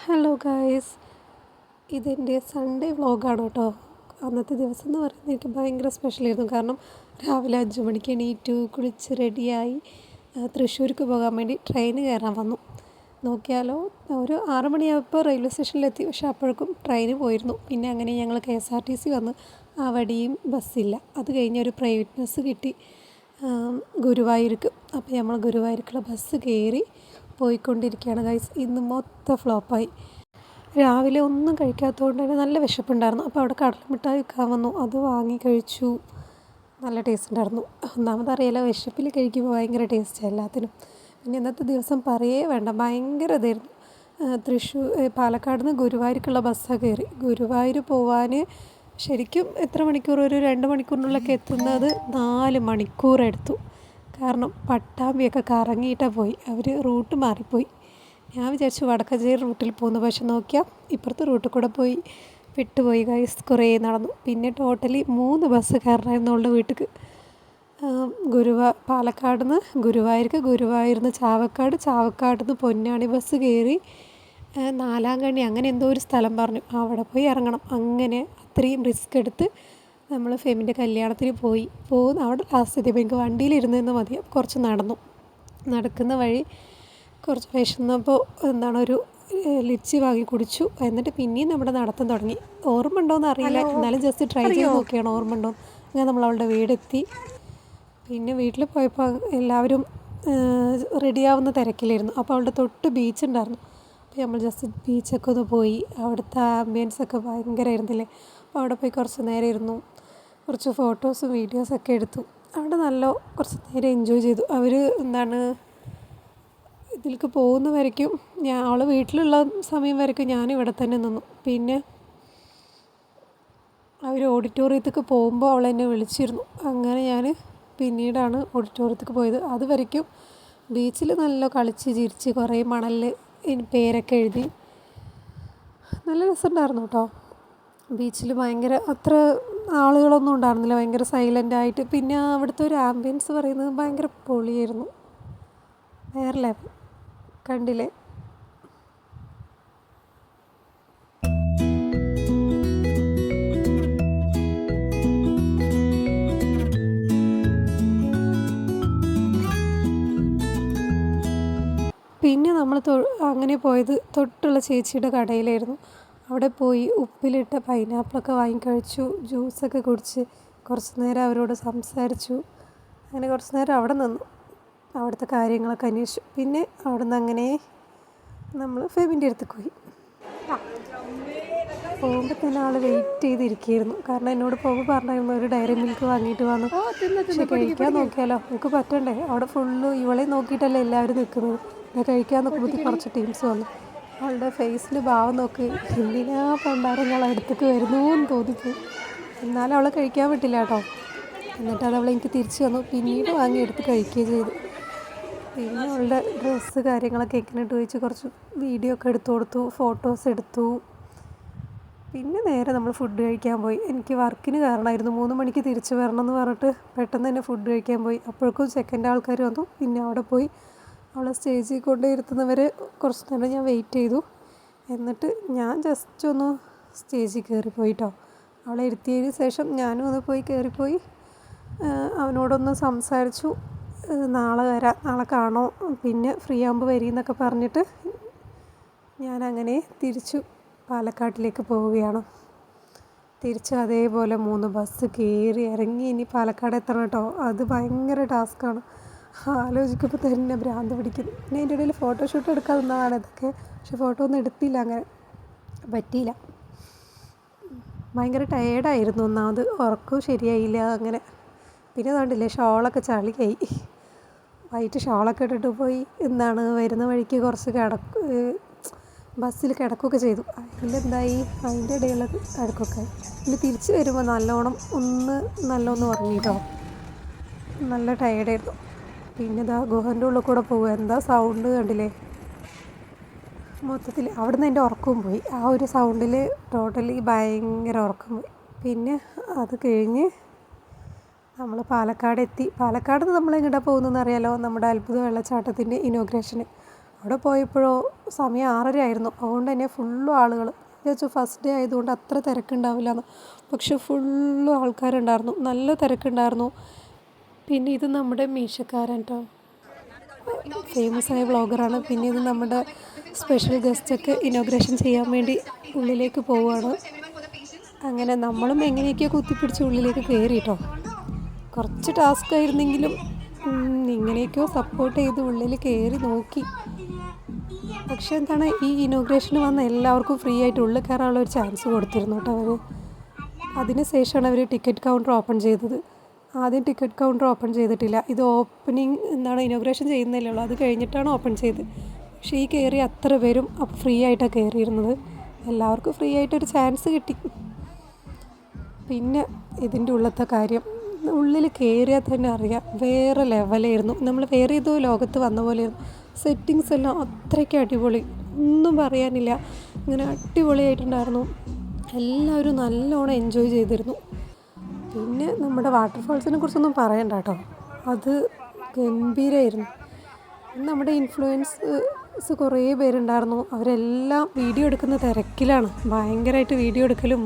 Hello guys, ഇതെൻ്റെ Sunday വ്ളോഗാണ് കേട്ടോ. അന്നത്തെ ദിവസം എന്ന് പറയുന്നത് എനിക്ക് ഭയങ്കര സ്പെഷ്യലായിരുന്നു. കാരണം രാവിലെ 5 മണിക്ക് എണീറ്റു, കുളിച്ച് റെഡിയായി തൃശ്ശൂർക്ക് പോകാൻ വേണ്ടി ട്രെയിന് കയറാൻ വന്നു. നോക്കിയാലോ, ഒരു 6 മണിയായപ്പോൾ റെയിൽവേ സ്റ്റേഷനിലെത്തി. പക്ഷേ അപ്പോഴേക്കും ട്രെയിന് പോയിരുന്നു. പിന്നെ അങ്ങനെ ഞങ്ങൾ KSRTC വന്ന്. ആ വഴിയും ബസ്സില്ല. അത് കഴിഞ്ഞ് ഒരു പ്രൈവറ്റ് ബസ് കിട്ടി ഗുരുവായൂർക്ക്. അപ്പോൾ നമ്മൾ ഗുരുവായൂർക്കുള്ള ബസ് കയറി പോയിക്കൊണ്ടിരിക്കുകയാണ് ഗൈസ്. ഇന്ന് മൊത്തം ഫ്ലോപ്പായി. രാവിലെ ഒന്നും കഴിക്കാത്തതുകൊണ്ട് തന്നെ നല്ല വിശപ്പുണ്ടായിരുന്നു. അപ്പോൾ അവിടെ കടലമിഠായി വിൽക്കാൻ വന്നു. അത് വാങ്ങി കഴിച്ചു. നല്ല ടേസ്റ്റ് ഉണ്ടായിരുന്നു. ഒന്നാമതറിയാലോ, വിശപ്പിൽ കഴിക്കുമ്പോൾ ഭയങ്കര ടേസ്റ്റാണ് എല്ലാത്തിനും. പിന്നെ ഇന്നത്തെ ദിവസം പറയേ വേണ്ട, ഭയങ്കര ഇതായിരുന്നു. പാലക്കാട് നിന്ന് ഗുരുവായൂർക്കുള്ള ബസ്സാണ് കയറി. ഗുരുവായൂർ പോവാൻ ശരിക്കും എത്ര മണിക്കൂർ, ഒരു 2 മണിക്കൂറിനുള്ളിലൊക്കെ എത്തുന്നത് 4 മണിക്കൂറെടുത്തു. കാരണം പട്ടാമ്പിയൊക്കെ കറങ്ങിയിട്ടാണ് പോയി. അവർ റൂട്ട് മാറിപ്പോയി. ഞാൻ വിചാരിച്ചു വടക്കഞ്ചേരി റൂട്ടിൽ പോകുന്നു. പക്ഷെ നോക്കിയാൽ ഇപ്പുറത്തെ റൂട്ടിൽ കൂടെ പോയി വിട്ടുപോയി ഗൈസ്. കുറേ നടന്നു. പിന്നെ ടോട്ടലി 3 ബസ് കയറണമായിരുന്നു അവളുടെ വീട്ടിലേക്ക്. പാലക്കാട് നിന്ന് ഗുരുവായൂർക്ക്, ഗുരുവായൂരിൽ നിന്ന് ചാവക്കാട്, ചാവക്കാട് നിന്ന് പൊന്നാനി ബസ് കയറി നാലാങ്കണ്ണി അങ്ങനെ എന്തോ ഒരു സ്ഥലം പറഞ്ഞു. അവിടെ പോയി ഇറങ്ങണം. അങ്ങനെ അത്രയും റിസ്ക് എടുത്ത് നമ്മൾ ഫെമിൻ്റെ കല്യാണത്തിന് പോയി. അവിടെ ലാസ്റ്റ് എത്തിയപ്പോൾ എനിക്ക് വണ്ടിയിലിരുന്ന് മതി. കുറച്ച് നടക്കുന്ന വഴി കുറച്ച് വിശന്നപ്പോൾ ഒരു ലിച്ചി വാങ്ങി കുടിച്ചു. എന്നിട്ട് പിന്നെയും നമ്മുടെ നടത്തം തുടങ്ങി. ഓർമ്മ ഉണ്ടോയെന്ന് അറിയില്ല, എന്നാലും ജസ്റ്റ് ട്രൈ ചെയ്ത് നോക്കിയാണ് ഓർമ്മ ഉണ്ടോ. അങ്ങനെ നമ്മൾ അവളുടെ വീടെത്തി. പിന്നെ വീട്ടിൽ പോയപ്പോൾ എല്ലാവരും റെഡിയാവുന്ന തിരക്കിലായിരുന്നു. അപ്പോൾ അവളുടെ തൊട്ട് ബീച്ച് ഉണ്ടായിരുന്നു. അപ്പോൾ നമ്മൾ ജസ്റ്റ് ബീച്ചൊക്കെ ഒന്ന് പോയി. അവിടുത്തെ ആംബിയൻസൊക്കെ ഭയങ്കരമായിരുന്നില്ലേ. അപ്പോൾ അവിടെ പോയി കുറച്ച് നേരം ഇരുന്നു. കുറച്ച് ഫോട്ടോസും വീഡിയോസൊക്കെ എടുത്തു. അവിടെ കുറച്ച് നേരം എൻജോയ് ചെയ്തു. അവർ ഇതിലേക്ക് പോകുന്ന വരയ്ക്കും അവൾ വീട്ടിലുള്ള സമയം വരയ്ക്കും ഞാൻ ഇവിടെ തന്നെ നിന്നു. പിന്നെ അവർ ഓഡിറ്റോറിയത്തേക്ക് പോകുമ്പോൾ അവൾ എന്നെ വിളിച്ചിരുന്നു. അങ്ങനെ ഞാൻ പിന്നീടാണ് ഓഡിറ്റോറിയത്തേക്ക് പോയത്. അത് വരയ്ക്കും ബീച്ചിൽ നല്ല കളിച്ച് ചിരിച്ച് കുറേ മണലിൽ പേരൊക്കെ എഴുതി നല്ല രസമുണ്ടായിരുന്നു കേട്ടോ. ബീച്ചിൽ ഭയങ്കര അത്ര ആളുകളൊന്നും ഉണ്ടായിരുന്നില്ല, ഭയങ്കര സൈലൻ്റായിട്ട്. പിന്നെ അവിടുത്തെ ഒരു ആംബിയൻസ് പറയുന്നത് ഭയങ്കര പൊളിയായിരുന്നു. വേറെ ലെവൽ. കണ്ടില്ലേ? പിന്നെ നമ്മൾ അങ്ങനെ പോയത് തൊട്ടുള്ള ചേച്ചിയുടെ കടയിലായിരുന്നു. അവിടെ പോയി ഉപ്പിലിട്ട പൈനാപ്പിളൊക്കെ വാങ്ങിക്കഴിച്ചു. ജ്യൂസൊക്കെ കുടിച്ച് കുറച്ച് നേരം അവരോട് സംസാരിച്ചു. അങ്ങനെ കുറച്ച് നേരം അവിടെ നിന്നു. അവിടുത്തെ കാര്യങ്ങളൊക്കെ അന്വേഷിച്ചു. പിന്നെ അവിടെ നിന്ന് അങ്ങനെ നമ്മൾ ഫെമിൻ്റെ അടുത്തേക്ക് പോയി. പോകുമ്പോൾ തന്നെ ആൾ വെയിറ്റ് ചെയ്തിരിക്കുകയായിരുന്നു. കാരണം എന്നോട് പോകുമ്പോൾ പറഞ്ഞായിരുന്നു ഒരു ഡയറി മിൽക്ക് വാങ്ങിയിട്ട് വന്നു. പക്ഷെ കഴിക്കാൻ നോക്കിയാലോ, നമുക്ക് പറ്റണ്ടേ. അവിടെ ഫുള്ള് ഇവളെ നോക്കിയിട്ടല്ലേ എല്ലാവരും നിൽക്കുന്നത്. ഞാൻ കഴിക്കാൻ നോക്കുമ്പോൾ കുറച്ച് ടീംസ് വന്നു. അവളുടെ ഫേസിൽ ഭാവം നോക്ക്, എന്തിനാ പണ്ടാരങ്ങൾ അടുത്തേക്ക് വരുന്നു എന്ന് തോന്നിപ്പോയി. എന്നാലും അവളെ കഴിക്കാൻ പറ്റില്ല കേട്ടോ. എന്നിട്ട് അത് അവളെനിക്ക് തിരിച്ചു വന്നു. പിന്നീട് വാങ്ങിയെടുത്ത് കഴിക്കുകയും ചെയ്തു. പിന്നെ അവളുടെ ഡ്രസ്സ് കാര്യങ്ങളൊക്കെ എങ്ങനെ ചോദിച്ച് കുറച്ച് വീഡിയോ ഒക്കെ എടുത്തു കൊടുത്തു, ഫോട്ടോസ് എടുത്തു. പിന്നെ നേരെ നമ്മൾ ഫുഡ് കഴിക്കാൻ പോയി. എനിക്ക് വർക്കിന് കാരണമായിരുന്നു, 3 മണിക്ക് തിരിച്ച് വരണം എന്ന് പറഞ്ഞിട്ട് പെട്ടെന്ന് തന്നെ ഫുഡ് കഴിക്കാൻ പോയി. അപ്പോഴേക്കും സെക്കൻഡ് ആൾക്കാർ വന്നു. പിന്നെ അവിടെ പോയി അവളെ സ്റ്റേജിൽ കൊണ്ട് ഇരുത്തുന്നവരെ കുറച്ച് നേരം ഞാൻ വെയിറ്റ് ചെയ്തു. എന്നിട്ട് ഞാൻ ജസ്റ്റ് ഒന്ന് സ്റ്റേജിൽ കയറിപ്പോയി കേട്ടോ. അവളെ ഇരുത്തിയതിന് ശേഷം ഞാനും ഒന്ന് പോയി കയറിപ്പോയി. അവനോടൊന്ന് സംസാരിച്ചു. നാളെ വരാം, നാളെ കാണോ, പിന്നെ ഫ്രീ ആകുമ്പോൾ വരീന്നൊക്കെ പറഞ്ഞിട്ട് ഞാനങ്ങനെ തിരിച്ചു പാലക്കാട്ടിലേക്ക് പോവുകയാണ്. തിരിച്ച് അതേപോലെ 3 ബസ് കയറി ഇറങ്ങി ഇനി പാലക്കാട് എത്തണം കേട്ടോ. അത് ഭയങ്കര ടാസ്ക്കാണ്. ആലോചിക്കുമ്പോൾ തന്നെ ഭ്രാന്ത് പിടിക്കുന്നു. പിന്നെ അതിൻ്റെ ഇടയിൽ ഫോട്ടോഷൂട്ട് എടുക്കാൻ നിന്നതാണ് ഇതൊക്കെ. പക്ഷെ ഫോട്ടോ ഒന്നും എടുത്തില്ല, അങ്ങനെ പറ്റിയില്ല. ഭയങ്കര ടയേർഡായിരുന്നു. ഒന്നാമത് ഉറക്കവും ശരിയായില്ല. അങ്ങനെ പിന്നെ കണ്ടില്ലേ, ഷോളൊക്കെ ചളിയായി. വൈറ്റ് ഷോളൊക്കെ ഇട്ടിട്ട് പോയി. വരുന്ന വഴിക്ക് കുറച്ച് ബസ്സിൽ കിടക്കുകയൊക്കെ ചെയ്തു. അതിലെന്തായി, അതിൻ്റെ ഇടയിലുള്ള കിടക്കൊക്കെ. പിന്നെ തിരിച്ച് വരുമ്പോൾ നല്ലോണം ഉറങ്ങിയിട്ടോ. നല്ല ടയേർഡായിരുന്നു. പിന്നെ ഇതാ ഗുഹൻ്റെ ഉള്ളിൽ കൂടെ പോകുക. എന്താ സൗണ്ട് കണ്ടില്ലേ. മൊത്തത്തിൽ അവിടെ നിന്ന് എൻ്റെ ഉറക്കവും പോയി. ആ ഒരു സൗണ്ടിൽ ടോട്ടലി ഭയങ്കര ഉറക്കം പോയി. പിന്നെ അത് കഴിഞ്ഞ് നമ്മൾ പാലക്കാട് എത്തി. പാലക്കാട് നിന്ന് നമ്മൾ എങ്ങോട്ടാണ് പോകുന്നതെന്ന് അറിയാലോ, നമ്മുടെ അത്ഭുത വെള്ളച്ചാട്ടത്തിൻ്റെ ഇനോഗ്രേഷന്. അവിടെ പോയപ്പോഴോ സമയം 6:30 ആയിരുന്നു. അതുകൊണ്ട് തന്നെ ഫുള്ളും ആളുകൾ. വിചാരിച്ചു ഫസ്റ്റ് ഡേ ആയതുകൊണ്ട് അത്ര തിരക്കുണ്ടാവില്ല എന്ന്. പക്ഷെ ഫുള്ളും ആൾക്കാരുണ്ടായിരുന്നു, നല്ല തിരക്കുണ്ടായിരുന്നു. പിന്നെ ഇത് നമ്മുടെ മീശക്കാരൻ കേട്ടോ, ഫേമസ് ആയ വ്ളോഗറാണ്. പിന്നെ ഇത് നമ്മുടെ സ്പെഷ്യൽ ഗസ്റ്റൊക്കെ ഇനോഗ്രേഷൻ ചെയ്യാൻ വേണ്ടി ഉള്ളിലേക്ക് പോവുകയാണ്. അങ്ങനെ നമ്മളും എങ്ങനെയൊക്കെയോ കുത്തിപ്പിടിച്ച് ഉള്ളിലേക്ക് കയറി കേട്ടോ. കുറച്ച് ടാസ്ക് ആയിരുന്നെങ്കിലും ഇങ്ങനെയൊക്കെയോ സപ്പോർട്ട് ചെയ്ത് ഉള്ളിൽ കയറി നോക്കി. പക്ഷേ എന്താണ്, ഈ ഇനോഗ്രേഷന് വന്ന എല്ലാവർക്കും ഫ്രീ ആയിട്ട് ഉള്ളിൽ കയറാനുള്ള ഒരു ചാൻസ് കൊടുത്തിരുന്നു കേട്ടോ അവർ. അതിന് ശേഷമാണ് അവർ ടിക്കറ്റ് കൗണ്ടർ ഓപ്പൺ ചെയ്തത്. ആദ്യം ടിക്കറ്റ് കൗണ്ടർ ഓപ്പൺ ചെയ്തിട്ടില്ല. ഇത് ഓപ്പണിങ് ഇനോഗ്രേഷൻ ചെയ്യുന്നില്ലേ ഉള്ളൂ, അത് കഴിഞ്ഞിട്ടാണ് ഓപ്പൺ ചെയ്തത്. പക്ഷേ ഈ കയറി അത്ര പേരും അപ്പോൾ ഫ്രീ ആയിട്ടാണ് കയറിയിരുന്നത്. എല്ലാവർക്കും ഫ്രീ ആയിട്ടൊരു ചാൻസ് കിട്ടി. പിന്നെ ഇതിൻ്റെ ഉള്ളത്തെ കാര്യം, ഉള്ളിൽ കയറിയാൽ തന്നെ അറിയാം, വേറെ ലെവലായിരുന്നു. നമ്മൾ വേറെ ഏതോ ലോകത്ത് വന്ന പോലെയായിരുന്നു. സെറ്റിങ്സ് എല്ലാം അത്രയ്ക്ക് അടിപൊളി, ഒന്നും പറയാനില്ല. ഇങ്ങനെ അടിപൊളിയായിട്ടുണ്ടായിരുന്നു. എല്ലാവരും നല്ലോണം എൻജോയ് ചെയ്തിരുന്നു. പിന്നെ നമ്മുടെ വാട്ടർഫാൾസിനെ കുറിച്ചൊന്നും പറയണ്ട കേട്ടോ, അത് ഗംഭീരമായിരുന്നു. നമ്മുടെ ഇൻഫ്ലുവൻസ് കുറേ പേരുണ്ടായിരുന്നു. അവരെല്ലാം വീഡിയോ എടുക്കുന്ന തിരക്കിലാണ്, ഭയങ്കരമായിട്ട് വീഡിയോ എടുക്കലും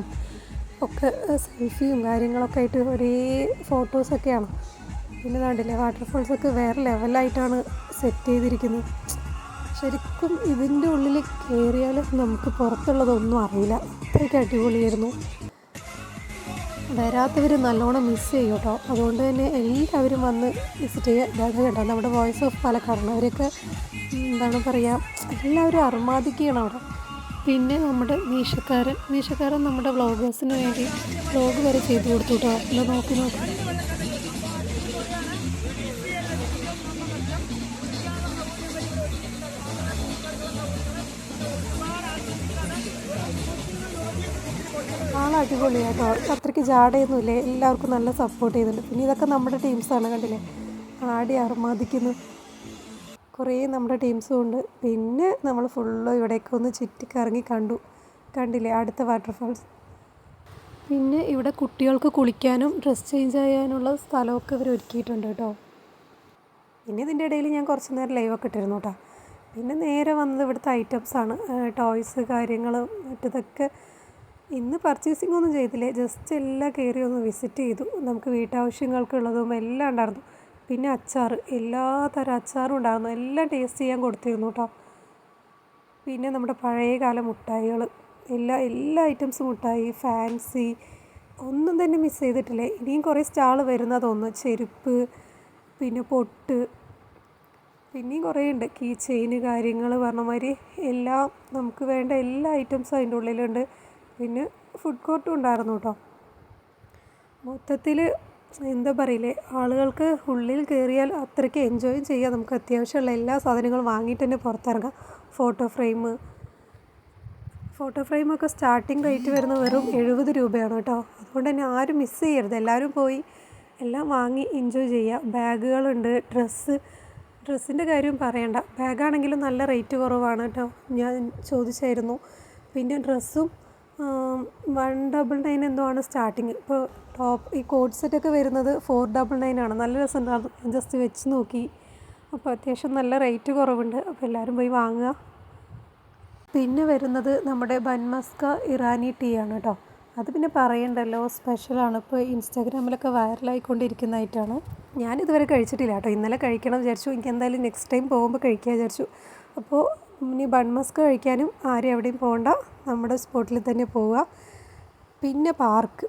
ഒക്കെ, സെൽഫിയും കാര്യങ്ങളൊക്കെ ആയിട്ട് ഒരേ ഫോട്ടോസൊക്കെയാണ്. പിന്നെ കണ്ടില്ലേ, വാട്ടർഫാൾസൊക്കെ വേറെ ലെവലായിട്ടാണ് സെറ്റ് ചെയ്തിരിക്കുന്നത്. ശരിക്കും ഇതിൻ്റെ ഉള്ളിൽ കയറിയാൽ നമുക്ക് പുറത്തുള്ളതൊന്നും അറിയില്ല, അത്രയ്ക്ക് അടിപൊളിയായിരുന്നു. വരാത്തവർ നല്ലോണം മിസ് ചെയ്യും കേട്ടോ. അതുകൊണ്ട് തന്നെ എല്ലാവരും വന്ന് വിസിറ്റ് ചെയ്യുക. ഇതാണ് കേട്ടോ നമ്മുടെ വോയിസ് ഓഫ് പാലക്കാടാണ്. അവരൊക്കെ എന്താണ് പറയുക, എല്ലാവരും അർമാദിക്കുകയാണ് അവിടെ. പിന്നെ നമ്മുടെ മീശക്കാരൻ നമ്മുടെ വ്ളോഗേഴ്സിന് വേണ്ടി വ്ളോഗ് വരെ ചെയ്ത് കൊടുത്തു കേട്ടോ. അല്ല നോക്കി. അടിപൊളിയാട്ടോ, അത്രയ്ക്ക് ജാടയൊന്നുമില്ലേ, എല്ലാവർക്കും നല്ല സപ്പോർട്ട് ചെയ്യുന്നുണ്ട്. പിന്നെ ഇതൊക്കെ നമ്മുടെ ടീംസാണ്, കണ്ടില്ലേ ആടി അർമാദിക്കുന്നു. കുറേ നമ്മുടെ ടീംസും ഉണ്ട്. പിന്നെ നമ്മൾ ഫുള്ള് ഇവിടേക്ക് ഒന്ന് ചുറ്റിക്കറങ്ങി കണ്ടില്ലേ അടുത്ത വാട്ടർഫാൾസ്. പിന്നെ ഇവിടെ കുട്ടികൾക്ക് കുളിക്കാനും ഡ്രസ്സ് ചേഞ്ച് ചെയ്യാനുള്ള സ്ഥലമൊക്കെ ഇവർ ഒരുക്കിയിട്ടുണ്ട് കേട്ടോ. പിന്നെ ഇതിൻ്റെ ഇടയിൽ ഞാൻ കുറച്ച് നേരം ലൈവൊക്കെ ഇട്ടിരുന്നു കേട്ടോ. പിന്നെ നേരെ വന്നത് ഇവിടുത്തെ ഐറ്റംസാണ്, ടോയ്സ് കാര്യങ്ങൾ മറ്റതൊക്കെ. ഇന്ന് പർച്ചേസിംഗ് ഒന്നും ചെയ്തില്ലേ, ജസ്റ്റ് എല്ലാം കയറി ഒന്ന് വിസിറ്റ് ചെയ്തു. നമുക്ക് വീട്ടാവശ്യങ്ങൾക്കുള്ളതും എല്ലാം ഉണ്ടായിരുന്നു. പിന്നെ അച്ചാർ, എല്ലാ തരം അച്ചാറും ഉണ്ടായിരുന്നു, എല്ലാം ടേസ്റ്റ് ചെയ്യാൻ കൊടുത്തിരുന്നു കേട്ടോ. പിന്നെ നമ്മുടെ പഴയകാല മുട്ടായികൾ, എല്ലാ ഐറ്റംസും മുട്ടായി, ഫാൻസി, ഒന്നും തന്നെ മിസ് ചെയ്തിട്ടില്ലേ. ഇനിയും കുറേ സ്റ്റാൾ വരുന്നതൊന്ന്, ചെരുപ്പ്, പിന്നെ പൊട്ട്, പിന്നെയും കുറേ ഉണ്ട്, കീ ചെയിന് കാര്യങ്ങൾ പറഞ്ഞ മാതിരി എല്ലാം നമുക്ക് വേണ്ട എല്ലാ ഐറ്റംസും അതിൻ്റെ ഉള്ളിലുണ്ട്. പിന്നെ ഫുഡ് കോർട്ടും ഉണ്ടായിരുന്നു കേട്ടോ. മൊത്തത്തിൽ എന്താ പറയില്ലേ, ആളുകൾക്ക് ഉള്ളിൽ കയറിയാൽ അത്രയ്ക്ക് എൻജോയ് ചെയ്യാം. നമുക്ക് അത്യാവശ്യമുള്ള എല്ലാ സാധനങ്ങളും വാങ്ങിയിട്ട് തന്നെ പുറത്തിറങ്ങാം. ഫോട്ടോ ഫ്രെയിമൊക്കെ സ്റ്റാർട്ടിങ് റേറ്റ് വരുന്നത് വെറും 70 രൂപയാണ് കേട്ടോ. അതുകൊണ്ട് തന്നെ ആരും മിസ് ചെയ്യരുത്, എല്ലാവരും പോയി എല്ലാം വാങ്ങി എൻജോയ് ചെയ്യുക. ബാഗുകളുണ്ട്, ഡ്രസ്സിൻ്റെ കാര്യം പറയണ്ട, ബാഗാണെങ്കിലും നല്ല റേറ്റ് കുറവാണ് കേട്ടോ, ഞാൻ ചോദിച്ചായിരുന്നു. പിന്നെ ഡ്രസ്സും 199 എന്തോ ആണ് സ്റ്റാർട്ടിങ്. ഇപ്പോൾ ഈ കോഡ് സെറ്റൊക്കെ വരുന്നത് 499 ആണ്. നല്ല രസമുണ്ടായിരുന്നു, ഞാൻ ജസ്റ്റ് വെച്ച് നോക്കി. അപ്പോൾ അത്യാവശ്യം നല്ല റേറ്റ് കുറവുണ്ട്, അപ്പോൾ എല്ലാവരും പോയി വാങ്ങുക. പിന്നെ വരുന്നത് നമ്മുടെ ബൻമസ്ക ഇറാനി ടീ ആണ് കേട്ടോ. അത് പിന്നെ പറയണ്ടല്ലോ, സ്പെഷ്യലാണ്. ഇപ്പോൾ ഇൻസ്റ്റാഗ്രാമിലൊക്കെ വൈറലായിക്കൊണ്ടിരിക്കുന്നതായിട്ടാണ്. ഞാനിതുവരെ കഴിച്ചിട്ടില്ല കേട്ടോ, ഇന്നലെ കഴിക്കണം വിചാരിച്ചു. എനിക്ക് എന്തായാലും നെക്സ്റ്റ് ടൈം പോകുമ്പോൾ കഴിക്കാൻ വിചാരിച്ചു. അപ്പോൾ ഇനി ബൺമസ്ക് കഴിക്കാനും ആരും എവിടെയും പോകണ്ട, നമ്മുടെ സ്പോട്ടിൽ തന്നെ പോവുക. പിന്നെ പാർക്ക്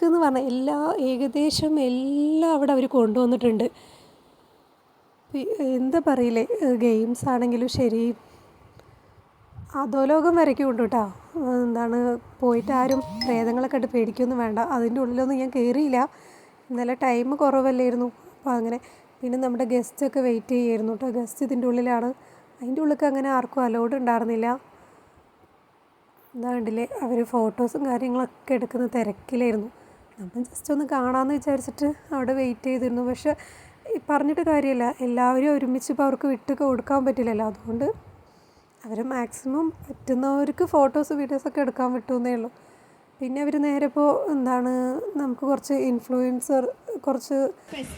എന്ന് പറഞ്ഞാൽ ഏകദേശം എല്ലാം അവിടെ അവർ കൊണ്ടുവന്നിട്ടുണ്ട്. എന്താ പറയില്ലേ, ഗെയിംസ് ആണെങ്കിലും ശരി, അധോലോകം വരയ്ക്കും ഉണ്ട് കേട്ടോ. എന്താണ്, പോയിട്ട് ആരും പ്രേതങ്ങളൊക്കെ ഇട്ട് പേടിക്കൊന്നും വേണ്ട. അതിൻ്റെ ഉള്ളിലൊന്നും ഞാൻ കയറിയില്ല, ഇന്നലെ ടൈം കുറവല്ലായിരുന്നു. അപ്പോൾ അങ്ങനെ. പിന്നെ നമ്മുടെ ഗസ്റ്റൊക്കെ വെയിറ്റ് ചെയ്യായിരുന്നു കേട്ടോ. ഗസ്റ്റ് ഇതിൻ്റെ ഉള്ളിലാണ്, അതിൻ്റെ ഉള്ളിലേക്ക് അങ്ങനെ ആർക്കും അലൗഡ് ഉണ്ടായിരുന്നില്ല. എന്താ കണ്ടില്ലേ, അവർ ഫോട്ടോസും കാര്യങ്ങളൊക്കെ എടുക്കുന്ന തിരക്കിലായിരുന്നു. നമ്മൾ ജസ്റ്റ് ഒന്ന് കാണാമെന്ന് വിചാരിച്ചിട്ട് അവിടെ വെയിറ്റ് ചെയ്തിരുന്നു. പക്ഷേ പറഞ്ഞിട്ട് കാര്യമില്ല, എല്ലാവരും ഒരുമിച്ച് ഇപ്പോൾ അവർക്ക് വിട്ട് കൊടുക്കാൻ പറ്റില്ലല്ലോ. അതുകൊണ്ട് അവർ മാക്സിമം പറ്റുന്നവർക്ക് ഫോട്ടോസ് വീഡിയോസൊക്കെ എടുക്കാൻ വിട്ടുവെന്നേ ഉള്ളൂ. പിന്നെ അവർ നേരെ ഇപ്പോൾ നമുക്ക് കുറച്ച് ഇൻഫ്ലുവൻസർ കുറച്ച്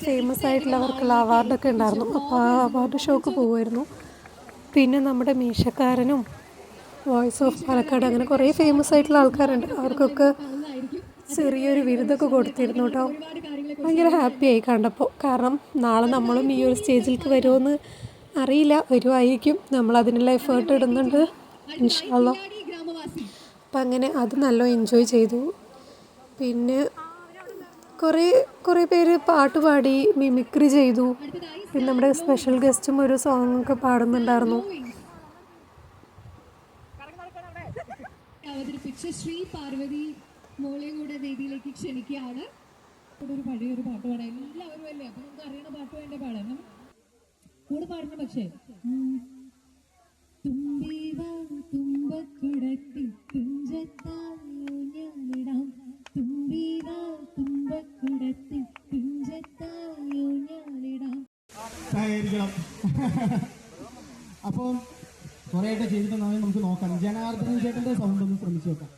ഫേമസ് ആയിട്ടുള്ളവർക്കുള്ള അവാർഡൊക്കെ ഉണ്ടായിരുന്നു. അപ്പോൾ ആ അവാർഡ് ഷോക്ക് പോകുമായിരുന്നു. പിന്നെ നമ്മുടെ മീശക്കാരനും വോയിസ് ഓഫ് പാലക്കാട് അങ്ങനെ കുറേ ഫേമസ് ആയിട്ടുള്ള ആൾക്കാരുണ്ട്. അവർക്കൊക്കെ ചെറിയൊരു ബിരുദമൊക്കെ കൊടുത്തിരുന്നു കേട്ടോ. ഭയങ്കര ഹാപ്പിയായി കണ്ടപ്പോൾ. കാരണം നാളെ നമ്മളും ഈ ഒരു സ്റ്റേജിലേക്ക് വരുമെന്ന് അറിയില്ല, വരുമായിരിക്കും. നമ്മളതിനുള്ള എഫേർട്ട് ഇടുന്നുണ്ട് ഇൻഷാ അല്ലാഹ്. അപ്പം അങ്ങനെ അത് നല്ല എൻജോയ് ചെയ്തു. പിന്നെ കുറേ പേര് പാട്ട് പാടി മിമിക്രി ചെയ്തു. പിന്നെ നമ്മുടെ സ്പെഷ്യൽ ഗസ്റ്റും ഒരു സോങ്ങൊക്കെ പാടുന്നുണ്ടായിരുന്നു. അവതരിപ്പിച്ച ശ്രീ പാർവതി മോളെ കൂടെ വേദിയിലേക്ക് ക്ഷണിക്കുകയാണ്. ഒരു പഴയൊരു പാട്ട് പാടാം എല്ലാവരും അല്ലേ, അപ്പൊ നമുക്ക് അറിയണ പാട്ട് വേണ്ട പാടാം. കൂടെ പാടണം. പക്ഷേ തുമ്പക്കുടത്തി തുഞ്ചത്തായോഞ്ഞാലിടാം, തുമ്പക്കുടത്തി തുഞ്ചത്തായോഞ്ഞാലിടാം. അപ്പോൾ കുറേയൊക്കെ ചെയ്തിട്ടുണ്ടെങ്കിൽ നമുക്ക് നോക്കാം. ജനാർദ്ദനൻ ചേട്ടന്റെ സൗണ്ട് ഒന്ന് ശ്രമിച്ചു നോക്കാം.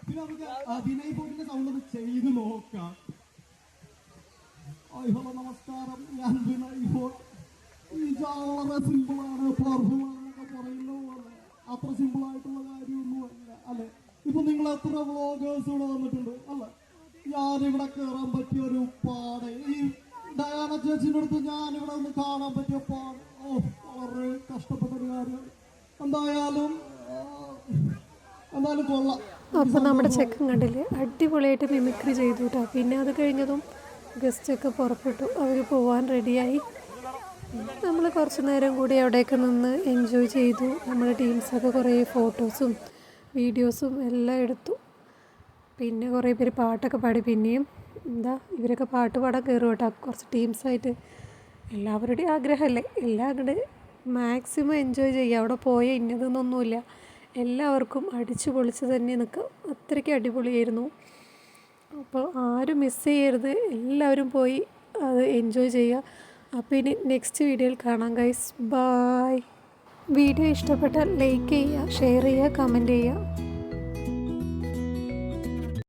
പിന്നെ നമുക്ക് വിനയ് ഫോർട്ടിന്റെ സൗണ്ട് ഒന്ന് ചെയ്ത് നോക്കാം. ഹലോ നമസ്കാരം, ഞാൻ വിനയ് ഫോർട്ട്. ഈ വളരെ സിമ്പിളാണ്, പവർഫുൾ ആണെന്നൊക്കെ പറയുന്ന പോലെ അത്ര സിമ്പിൾ ആയിട്ടുള്ള കാര്യമൊന്നുമല്ല അല്ലെ. ഇപ്പൊ നിങ്ങൾ എത്ര വ്ളോഗേഴ്സ് ഇവിടെ വന്നിട്ടുണ്ട് അല്ലെ. ഞാനിവിടെ കയറാൻ പറ്റിയ ഒരു പാട്, ഈ ഡയാന ചേച്ചിന്റെ അടുത്ത് ഞാനിവിടെ ഒന്ന് കാണാൻ പറ്റിയ പാട് വളരെ കഷ്ടപ്പെട്ട ഒരു കാര്യം. എന്തായാലും കൊള്ളാം. അപ്പം നമ്മുടെ ചെക്കൻ കണ്ടില്ലേ, അടിപൊളിയായിട്ട് മിമിക്രി ചെയ്തു കേട്ടോ. പിന്നെ അത് കഴിഞ്ഞതും ഗസ്റ്റൊക്കെ പുറപ്പെട്ടു, അവർ പോവാൻ റെഡിയായി. നമ്മൾ കുറച്ച് നേരം കൂടി അവിടെയൊക്കെ നിന്ന് എൻജോയ് ചെയ്തു. നമ്മുടെ ടീംസൊക്കെ കുറേ ഫോട്ടോസും വീഡിയോസും എല്ലാം എടുത്തു. പിന്നെ കുറേ പേര് പാട്ടൊക്കെ പാടി. പിന്നെയും ഇവരൊക്കെ പാട്ട് പാടാൻ കയറും കേട്ടോ. കുറച്ച് ടീംസായിട്ട് എല്ലാവരുടെയും ആഗ്രഹമല്ലേ, എല്ലാം അങ്ങോട്ട് മാക്സിമം എൻജോയ് ചെയ്യുക. അവിടെ പോയ ഇന്നതെന്നൊന്നുമില്ല, എല്ലാവർക്കും അടിച്ചു പൊളിച്ച് തന്നെ നിൽക്കാം. അത്രയ്ക്ക് അടിപൊളിയായിരുന്നു. അപ്പോൾ ആരും മിസ് ചെയ്യരുത്, എല്ലാവരും പോയി അത് എൻജോയ് ചെയ്യുക. അപ്പോൾ ഇനി നെക്സ്റ്റ് വീഡിയോയിൽ കാണാം ഗൈസ്. ബായ്. വീഡിയോ ഇഷ്ടപ്പെട്ടാൽ ലൈക്ക് ചെയ്യുക, ഷെയർ ചെയ്യുക, കമൻറ്റ് ചെയ്യുക.